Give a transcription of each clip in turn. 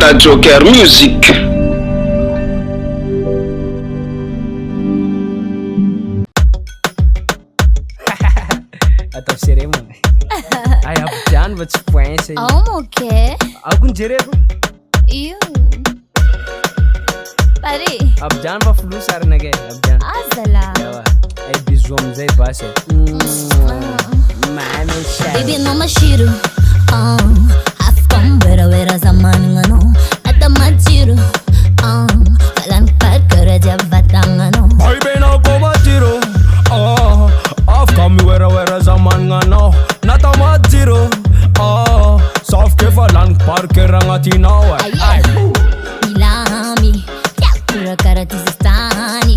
Mada Jocker Music. Atao seremony. Ay abjany va tsy pointsy. Oh okay. Ako jereko. Io. Pare. Abjany va flu sarnake abjany. Azala. Yawa. Ay bizu amzay base. Mano shay. Baby no mashiru. Afkom Werawera zamani ngano. Ata machiru. Kalan par kara jabatangano. Baby no komachiro. Afkom Werawera zamani ngano. Nata machiru. Sof ke falan par kerangati Ay. Milami. Yakura kara tisistani.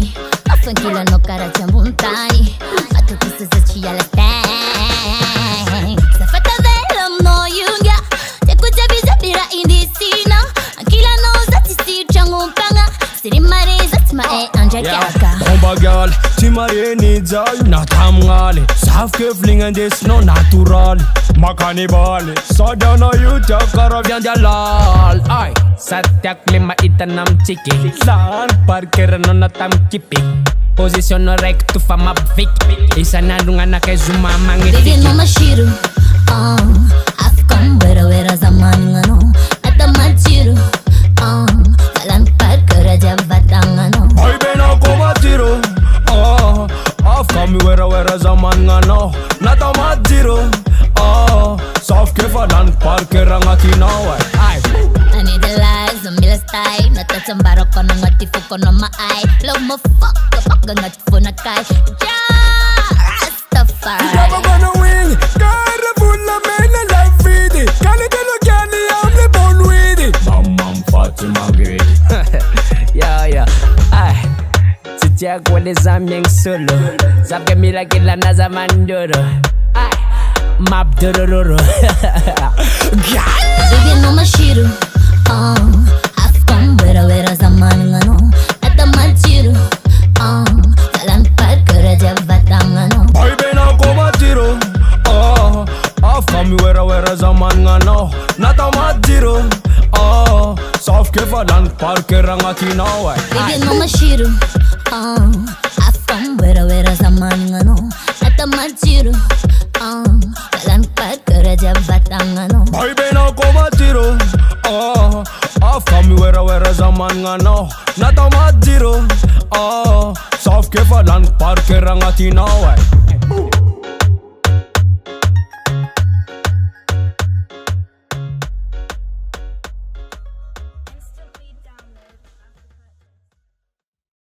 Afankila no kara chambuntani. Atu pisa zachi ala tang. Safata velam no yunga. Tekuja biza bira indisina. Ankila no zati si changumpanga. Siri mare zati ma anja kyaka. Bomba girl, timare ni zay na tamngale. Saf ke flingan des no natural. Makani bale, sada na yuta karabian dia lal. Ay, satyak lima itanam chiki. Saan parker no natam kipi. Position no recto fama vik. Isa na lunga na kay zuma mangiti. Baby no mashiru. Afkom Werawera zamani ngano. Ata machiru. Kalan parker jabatangano. Baby no komachiro. Afkom Werawera zaman ngano. Nata machiro. Soft ke falan parker angati nawa. Ay. I need the lies, a mila style. Natatambaro ko na ngati fuko na maay. Love mo fuck, kapag ngati po na kay. Rastafari. Never gonna win. Careful na mena la vidi. Kali kano kyani I'm the born with it. Mamam Fatima Grid. Yeah. Ay. Sitiak wale zamyang solo. Sabke mila kila na zamandoro. Ay. Map dororo. Baby no mashiru. Afkom Werawera zamani ngano. Ata machiru. Kalan parker jabatangano. Baby no komachiro. Afkom Werawera zaman ngano. Nata machiro. Soft ke falan parker angati nawa. Baby no mashiru. Afkom Werawera zamani ngano. Ata machiru. Kalan parker jabatangano. Baby no komachiro. Afkom Werawera zaman ngano. Nata machiro. Soft ke falan parker angati nawa.